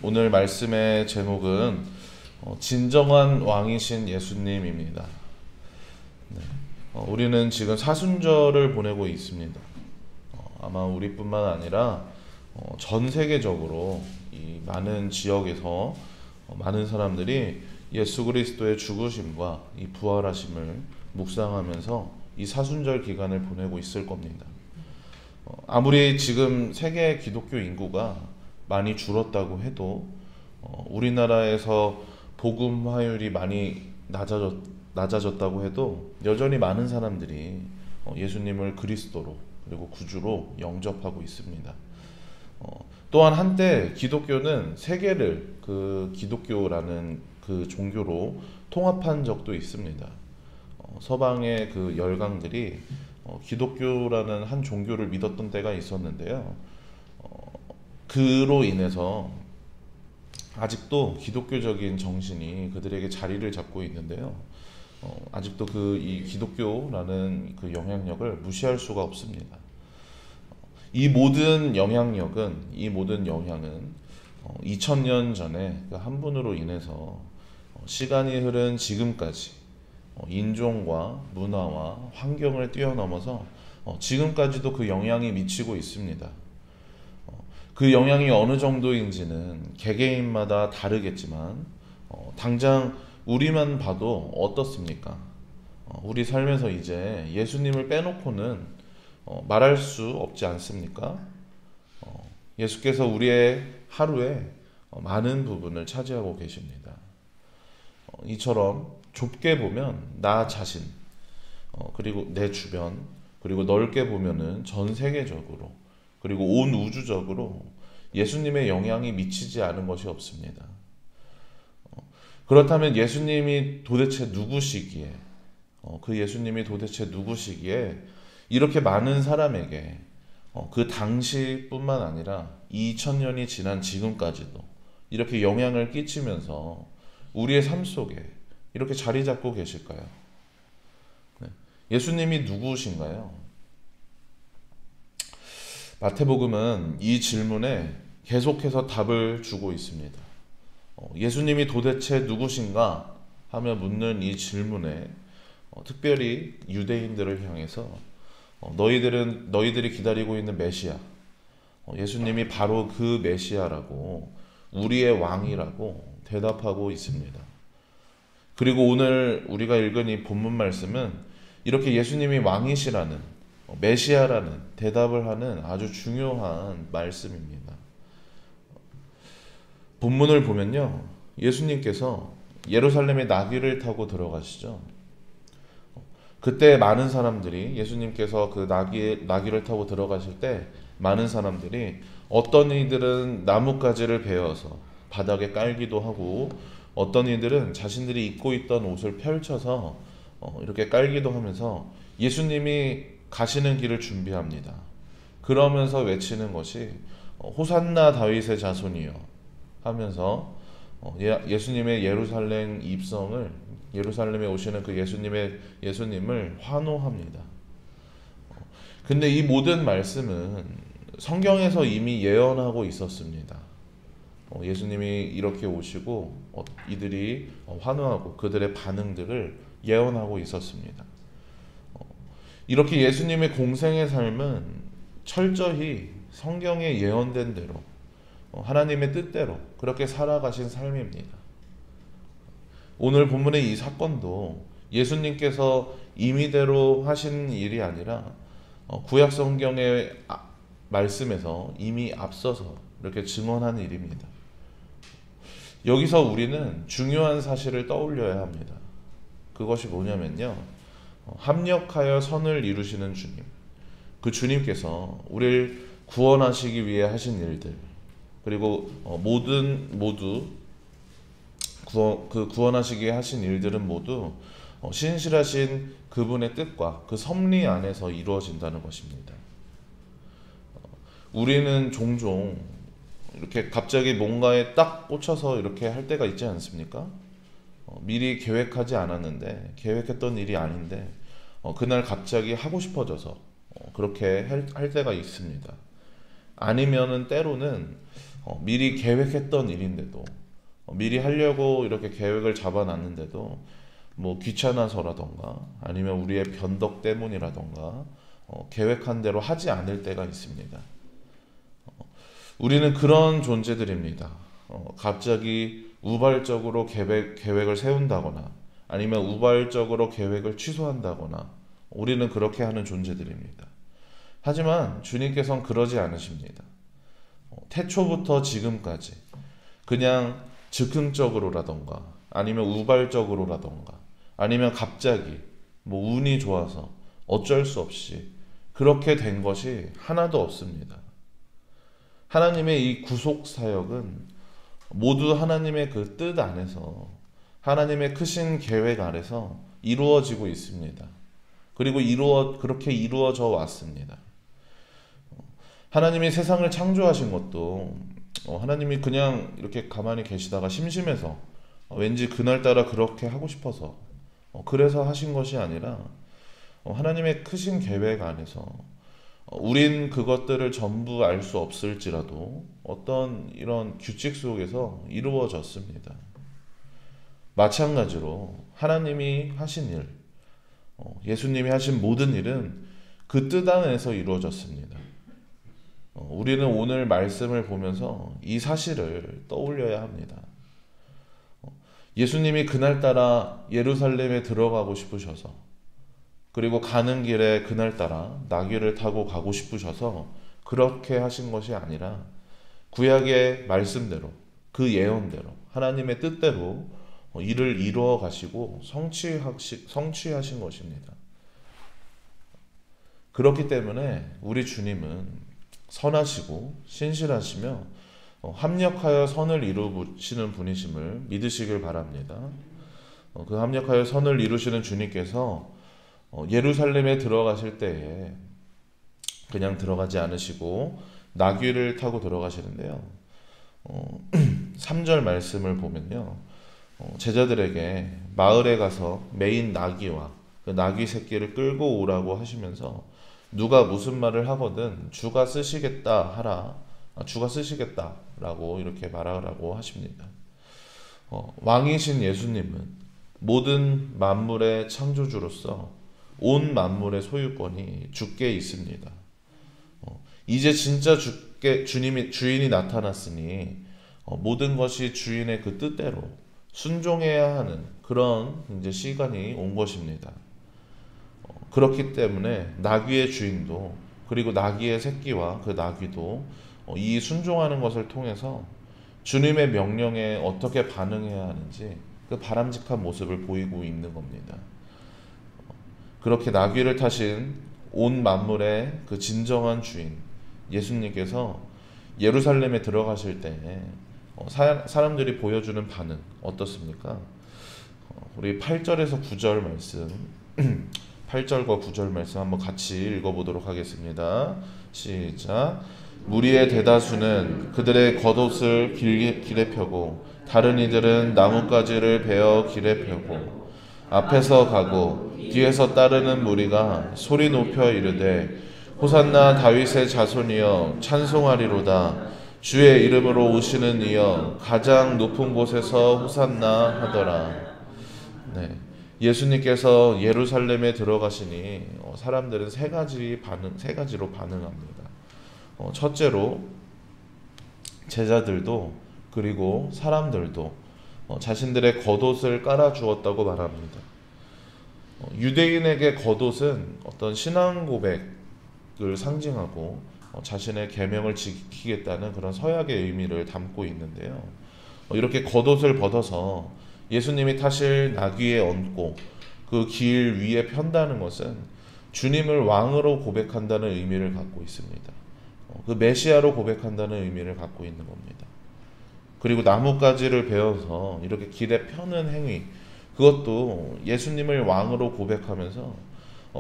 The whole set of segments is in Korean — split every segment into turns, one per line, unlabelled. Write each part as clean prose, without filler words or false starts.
오늘 말씀의 제목은 진정한 왕이신 예수님입니다. 네. 우리는 지금 사순절을 보내고 있습니다. 아마 우리뿐만 아니라 전 세계적으로 이 많은 지역에서 많은 사람들이 예수 그리스도의 죽으심과 이 부활하심을 묵상하면서 이 사순절 기간을 보내고 있을 겁니다. 아무리 지금 세계 기독교 인구가 많이 줄었다고 해도 우리나라에서 복음 화율이 많이 낮아졌다고 해도 여전히 많은 사람들이 예수님을 그리스도로 그리고 구주로 영접하고 있습니다. 또한 한때 기독교는 세계를 그 기독교라는 그 종교로 통합한 적도 있습니다. 서방의 그 열강들이 기독교라는 한 종교를 믿었던 때가 있었는데요. 그로 인해서 아직도 기독교적인 정신이 그들에게 자리를 잡고 있는데요. 아직도 이 기독교라는 그 영향력을 무시할 수가 없습니다. 이 모든 영향은 2000년 전에 그 한 분으로 인해서 시간이 흐른 지금까지 인종과 문화와 환경을 뛰어넘어서 지금까지도 그 영향이 미치고 있습니다. 그 영향이 어느 정도인지는 개개인마다 다르겠지만 당장 우리만 봐도 어떻습니까? 우리 삶에서 이제 예수님을 빼놓고는 말할 수 없지 않습니까? 예수께서 우리의 하루에 많은 부분을 차지하고 계십니다. 이처럼 좁게 보면 나 자신, 그리고 내 주변, 그리고 넓게 보면은 전 세계적으로, 그리고 온 우주적으로 예수님의 영향이 미치지 않은 것이 없습니다. 그렇다면 예수님이 도대체 누구시기에, 그 예수님이 도대체 누구시기에 이렇게 많은 사람에게 그 당시뿐만 아니라 2000년이 지난 지금까지도 이렇게 영향을 끼치면서 우리의 삶 속에 이렇게 자리 잡고 계실까요? 네. 예수님이 누구신가요? 마태복음은 이 질문에 계속해서 답을 주고 있습니다. 예수님이 도대체 누구신가 하며 묻는 이 질문에 특별히 유대인들을 향해서 너희들이 기다리고 있는 메시아, 예수님이 바로 그 메시아라고, 우리의 왕이라고 대답하고 있습니다. 그리고 오늘 우리가 읽은 이 본문 말씀은 이렇게 예수님이 왕이시라는, 메시아라는 대답을 하는 아주 중요한 말씀입니다. 본문을 보면요, 예수님께서 예루살렘에 나귀를 타고 들어가시죠. 그때 많은 사람들이, 예수님께서 그 나귀를 타고 들어가실 때 많은 사람들이, 어떤 이들은 나뭇가지를 베어서 바닥에 깔기도 하고, 어떤 이들은 자신들이 입고 있던 옷을 펼쳐서 이렇게 깔기도 하면서 예수님이 가시는 길을 준비합니다. 그러면서 외치는 것이 호산나 다윗의 자손이여 하면서 예수님의 예루살렘 입성을, 예루살렘에 오시는 그 예수님을 환호합니다. 근데 이 모든 말씀은 성경에서 이미 예언하고 있었습니다. 예수님이 이렇게 오시고 이들이 환호하고 그들의 반응들을 예언하고 있었습니다. 이렇게 예수님의 공생의 삶은 철저히 성경에 예언된 대로, 하나님의 뜻대로 그렇게 살아가신 삶입니다. 오늘 본문의 이 사건도 예수님께서 임의대로 하신 일이 아니라 구약 성경의 말씀에서 이미 앞서서 이렇게 증언한 일입니다. 여기서 우리는 중요한 사실을 떠올려야 합니다. 그것이 뭐냐면요, 합력하여 선을 이루시는 주님, 그 주님께서 우리를 구원하시기 위해 하신 일들, 그리고 모두 구원하시기 위해 하신 일들은 모두 신실하신 그분의 뜻과 그 섭리 안에서 이루어진다는 것입니다. 우리는 종종 이렇게 갑자기 뭔가에 딱 꽂혀서 이렇게 할 때가 있지 않습니까? 미리 계획하지 않았는데, 계획했던 일이 아닌데 그날 갑자기 하고 싶어져서 그렇게 할 때가 있습니다. 아니면은 때로는 미리 계획했던 일인데도 미리 하려고 이렇게 계획을 잡아놨는데도 뭐 귀찮아서라던가 아니면 우리의 변덕 때문이라던가 계획한 대로 하지 않을 때가 있습니다. 우리는 그런 존재들입니다. 갑자기 우발적으로 계획을 세운다거나 아니면 우발적으로 계획을 취소한다거나 우리는 그렇게 하는 존재들입니다. 하지만 주님께서는 그러지 않으십니다. 태초부터 지금까지 그냥 즉흥적으로라던가 아니면 우발적으로라던가 아니면 갑자기 뭐 운이 좋아서 어쩔 수 없이 그렇게 된 것이 하나도 없습니다. 하나님의 이 구속 사역은 모두 하나님의 그 뜻 안에서 하나님의 크신 계획 아래서 이루어지고 있습니다. 그리고 그렇게 이루어져 왔습니다. 하나님이 세상을 창조하신 것도 하나님이 그냥 이렇게 가만히 계시다가 심심해서 왠지 그날따라 그렇게 하고 싶어서 그래서 하신 것이 아니라 하나님의 크신 계획 안에서 우린 그것들을 전부 알 수 없을지라도 어떤 이런 규칙 속에서 이루어졌습니다. 마찬가지로 하나님이 하신 일, 예수님이 하신 모든 일은 그 뜻 안에서 이루어졌습니다. 우리는 오늘 말씀을 보면서 이 사실을 떠올려야 합니다. 예수님이 그날따라 예루살렘에 들어가고 싶으셔서 그리고 가는 길에 그날따라 나귀를 타고 가고 싶으셔서 그렇게 하신 것이 아니라 구약의 말씀대로 그 예언대로 하나님의 뜻대로 일을 이루어 가시고 성취하신 것입니다. 그렇기 때문에 우리 주님은 선하시고 신실하시며 합력하여 선을 이루시는 분이심을 믿으시길 바랍니다. 그 합력하여 선을 이루시는 주님께서 예루살렘에 들어가실 때에 그냥 들어가지 않으시고 나귀를 타고 들어가시는데요. 3절 말씀을 보면요. 제자들에게 마을에 가서 메인 나귀와 그 나귀 새끼를 끌고 오라고 하시면서 누가 무슨 말을 하거든 주가 쓰시겠다 하라. 주가 쓰시겠다라고 이렇게 말하라고 하십니다. 왕이신 예수님은 모든 만물의 창조주로서 온 만물의 소유권이 주께 있습니다. 이제 진짜 주인이 나타났으니 모든 것이 주인의 그 뜻대로 순종해야 하는 그런 이제 시간이 온 것입니다. 그렇기 때문에 나귀의 주인도 그리고 나귀의 새끼와 그 나귀도 이 순종하는 것을 통해서 주님의 명령에 어떻게 반응해야 하는지 그 바람직한 모습을 보이고 있는 겁니다. 그렇게 나귀를 타신 온 만물의 그 진정한 주인 예수님께서 예루살렘에 들어가실 때 사람들이 보여주는 반응 어떻습니까? 우리 8절에서 9절 말씀 8절과 9절 말씀 한번 같이 읽어보도록 하겠습니다. 시작. 무리의 대다수는 그들의 겉옷을 길에 펴고 다른 이들은 나뭇가지를 베어 길에 펴고 앞에서 가고 뒤에서 따르는 무리가 소리 높여 이르되 호산나 다윗의 자손이여 찬송하리로다. 주의 이름으로 오시는 이여 가장 높은 곳에서 호산나 하더라. 네. 예수님께서 예루살렘에 들어가시니 사람들은 세 가지로 반응합니다. 첫째로 제자들도 그리고 사람들도 자신들의 겉옷을 깔아 주었다고 말합니다. 유대인에게 겉옷은 어떤 신앙 고백을 상징하고 자신의 계명을 지키겠다는 그런 서약의 의미를 담고 있는데요. 이렇게 겉옷을 벗어서 예수님이 타실 나귀에 얹고 그 길 위에 편다는 것은 주님을 왕으로 고백한다는 의미를 갖고 있습니다. 그 메시아로 고백한다는 의미를 갖고 있는 겁니다. 그리고 나뭇가지를 베어서 이렇게 길에 펴는 행위, 그것도 예수님을 왕으로 고백하면서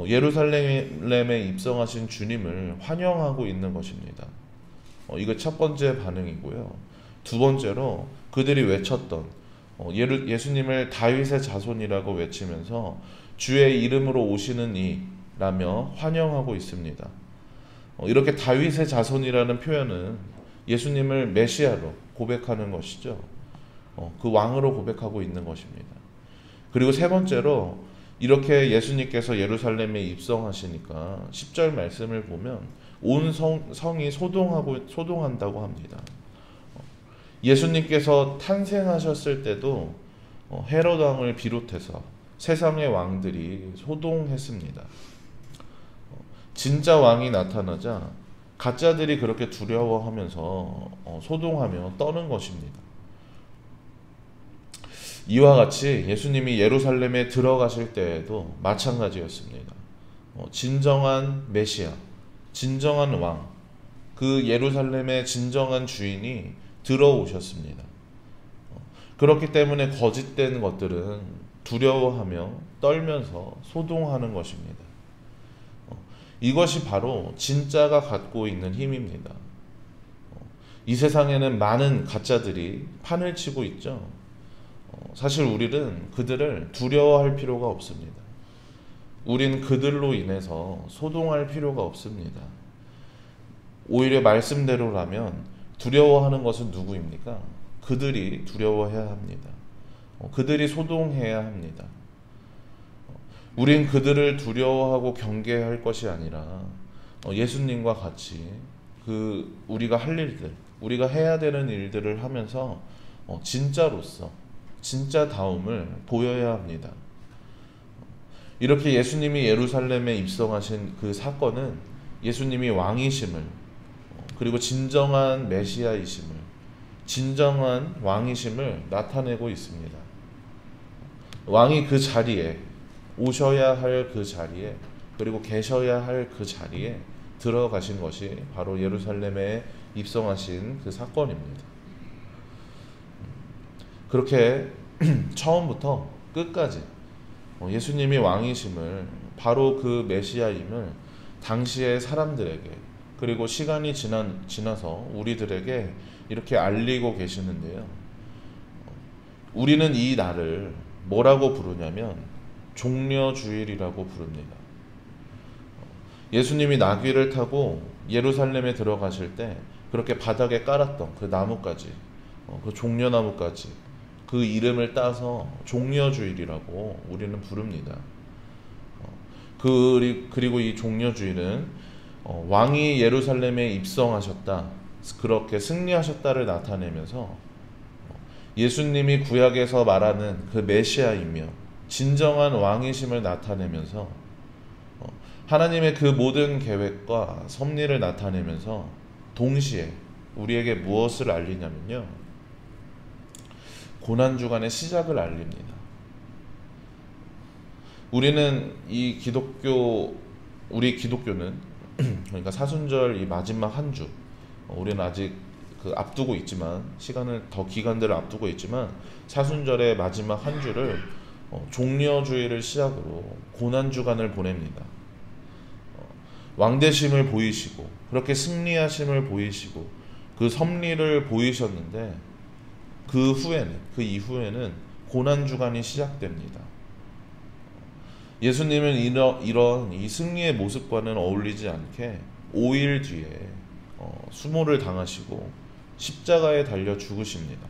예루살렘에 입성하신 주님을 환영하고 있는 것입니다. 이거 첫 번째 반응이고요. 두 번째로 그들이 외쳤던 예수님을 다윗의 자손이라고 외치면서 주의 이름으로 오시는 이라며 환영하고 있습니다. 이렇게 다윗의 자손이라는 표현은 예수님을 메시아로 고백하는 것이죠. 그 왕으로 고백하고 있는 것입니다. 그리고 세 번째로 이렇게 예수님께서 예루살렘에 입성하시니까 10절 말씀을 보면 온 성이 소동한다고 합니다. 예수님께서 탄생하셨을 때도 헤롯 왕을 비롯해서 세상의 왕들이 소동했습니다. 진짜 왕이 나타나자 가짜들이 그렇게 두려워하면서 소동하며 떠는 것입니다. 이와 같이 예수님이 예루살렘에 들어가실 때에도 마찬가지였습니다. 진정한 메시아, 진정한 왕, 그 예루살렘의 진정한 주인이 들어오셨습니다. 그렇기 때문에 거짓된 것들은 두려워하며 떨면서 소동하는 것입니다. 이것이 바로 진짜가 갖고 있는 힘입니다. 이 세상에는 많은 가짜들이 판을 치고 있죠. 사실 우리는 그들을 두려워할 필요가 없습니다. 우린 그들로 인해서 소동할 필요가 없습니다. 오히려 말씀대로라면 두려워하는 것은 누구입니까? 그들이 두려워해야 합니다. 그들이 소동해야 합니다. 우린 그들을 두려워하고 경계할 것이 아니라 예수님과 같이 우리가 할 일들, 우리가 해야 되는 일들을 하면서 진짜로서 진짜다움을 보여야 합니다. 이렇게 예수님이 예루살렘에 입성하신 그 사건은 예수님이 왕이심을, 그리고 진정한 메시아이심을, 진정한 왕이심을 나타내고 있습니다. 왕이 그 자리에 오셔야 할 그 자리에, 그리고 계셔야 할 그 자리에 들어가신 것이 바로 예루살렘에 입성하신 그 사건입니다. 그렇게 처음부터 끝까지 예수님이 왕이심을, 바로 그 메시아임을 당시의 사람들에게, 그리고 시간이 지나서 우리들에게 이렇게 알리고 계시는데요. 우리는 이 날을 뭐라고 부르냐면 종려주일이라고 부릅니다. 예수님이 나귀를 타고 예루살렘에 들어가실 때 그렇게 바닥에 깔았던 그 나무까지, 그 종려나무까지 그 이름을 따서 종려주일이라고 우리는 부릅니다. 그리고 이 종려주일은 왕이 예루살렘에 입성하셨다, 그렇게 승리하셨다를 나타내면서 예수님이 구약에서 말하는 그 메시아이며 진정한 왕이심을 나타내면서 하나님의 그 모든 계획과 섭리를 나타내면서 동시에 우리에게 무엇을 알리냐면요, 고난주간의 시작을 알립니다. 우리 기독교는 그러니까 사순절 이 마지막 한 주, 우리는 아직 앞두고 있지만, 기간들을 앞두고 있지만, 사순절의 마지막 한 주를 종려주일을 시작으로 고난주간을 보냅니다. 왕대심을 보이시고, 그렇게 승리하심을 보이시고, 그 섭리를 보이셨는데, 그 이후에는 고난주간이 시작됩니다. 예수님은 이런 이 승리의 모습과는 어울리지 않게 5일 뒤에 수모를 당하시고 십자가에 달려 죽으십니다.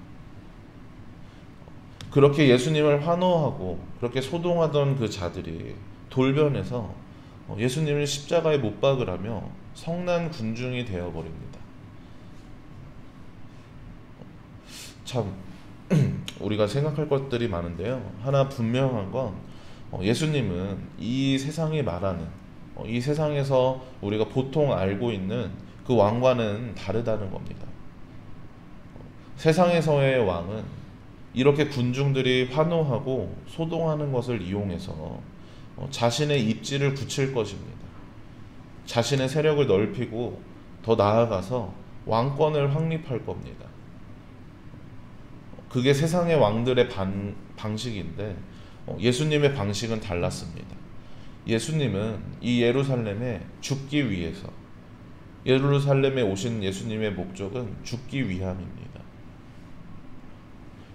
그렇게 예수님을 환호하고 그렇게 소동하던 그 자들이 돌변해서 예수님을 십자가에 못 박으라며 성난 군중이 되어버립니다. 참 우리가 생각할 것들이 많은데요, 하나 분명한 건 예수님은 이 세상이 말하는, 이 세상에서 우리가 보통 알고 있는 그 왕과는 다르다는 겁니다. 세상에서의 왕은 이렇게 군중들이 환호하고 소동하는 것을 이용해서 자신의 입지를 굳힐 것입니다. 자신의 세력을 넓히고 더 나아가서 왕권을 확립할 겁니다. 그게 세상의 왕들의 방식인데 예수님의 방식은 달랐습니다. 예수님은 이 예루살렘에 죽기 위해서, 예루살렘에 오신 예수님의 목적은 죽기 위함입니다.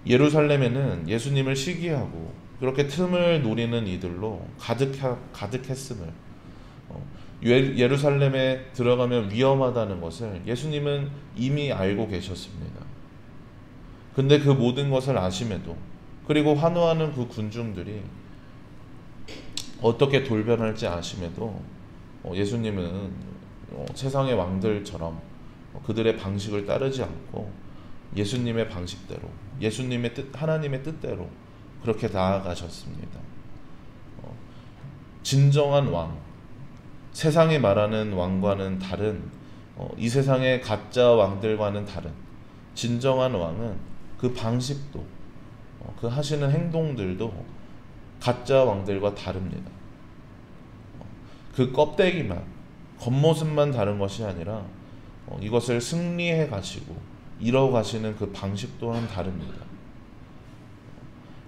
예루살렘에는 예수님을 시기하고 그렇게 틈을 노리는 이들로 가득했음을, 예루살렘에 들어가면 위험하다는 것을 예수님은 이미 알고 계셨습니다. 근데 그 모든 것을 아심에도, 그리고 환호하는 그 군중들이 어떻게 돌변할지 아심에도 예수님은 세상의 왕들처럼 그들의 방식을 따르지 않고 예수님의 방식대로, 예수님의 뜻, 하나님의 뜻대로 그렇게 나아가셨습니다. 진정한 왕, 세상이 말하는 왕과는 다른, 이 세상의 가짜 왕들과는 다른 진정한 왕은 그 방식도, 그 하시는 행동들도 가짜 왕들과 다릅니다. 그 껍데기만, 겉모습만 다른 것이 아니라 이것을 승리해 가시고 이뤄 가시는 그 방식 또한 다릅니다.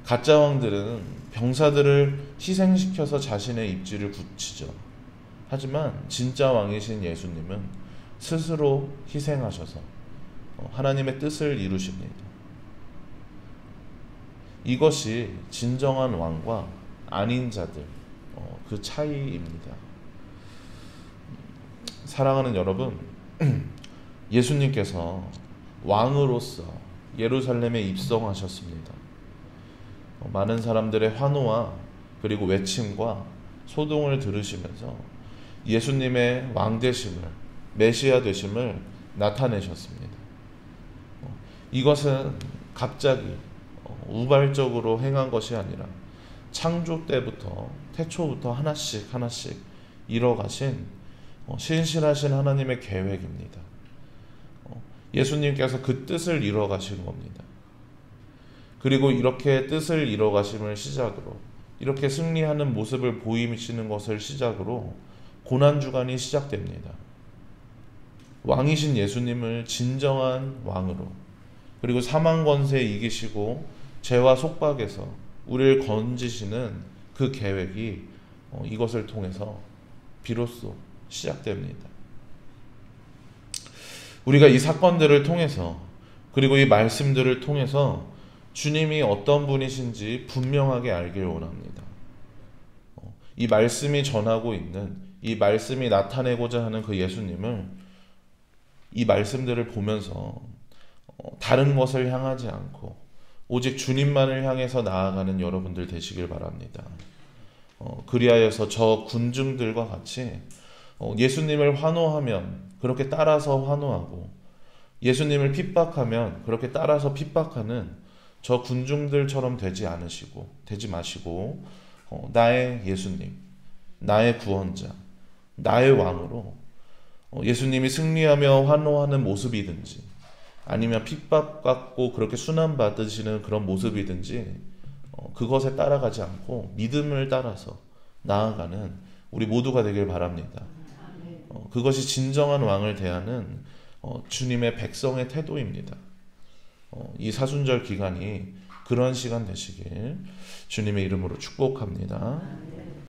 가짜 왕들은 병사들을 희생시켜서 자신의 입지를 굳히죠. 하지만 진짜 왕이신 예수님은 스스로 희생하셔서 하나님의 뜻을 이루십니다. 이것이 진정한 왕과 아닌 자들, 그 차이입니다. 사랑하는 여러분, 예수님께서 왕으로서 예루살렘에 입성하셨습니다. 많은 사람들의 환호와 그리고 외침과 소동을 들으시면서 예수님의 왕 되심을, 메시아 되심을 나타내셨습니다. 이것은 갑자기 우발적으로 행한 것이 아니라 창조 때부터, 태초부터 하나씩 하나씩 이뤄가신 신실하신 하나님의 계획입니다. 예수님께서 그 뜻을 이뤄가신 겁니다. 그리고 이렇게 뜻을 이뤄가심을 시작으로, 이렇게 승리하는 모습을 보이시는 것을 시작으로 고난주간이 시작됩니다. 왕이신 예수님을 진정한 왕으로, 그리고 사망 권세 이기시고 죄와 속박에서 우리를 건지시는 그 계획이 이것을 통해서 비로소 시작됩니다. 우리가 이 사건들을 통해서, 그리고 이 말씀들을 통해서 주님이 어떤 분이신지 분명하게 알길 원합니다. 이 말씀이 전하고 있는, 이 말씀이 나타내고자 하는 그 예수님을, 이 말씀들을 보면서 다른 것을 향하지 않고 오직 주님만을 향해서 나아가는 여러분들 되시길 바랍니다. 그리하여서 저 군중들과 같이 예수님을 환호하면 그렇게 따라서 환호하고, 예수님을 핍박하면 그렇게 따라서 핍박하는 저 군중들처럼 되지 마시고 나의 예수님, 나의 구원자, 나의 왕으로 예수님이 승리하며 환호하는 모습이든지, 아니면 핍박받고 그렇게 순환받으시는 그런 모습이든지, 그것에 따라가지 않고 믿음을 따라서 나아가는 우리 모두가 되길 바랍니다. 그것이 진정한 왕을 대하는 주님의 백성의 태도입니다. 이 사순절 기간이 그런 시간 되시길 주님의 이름으로 축복합니다.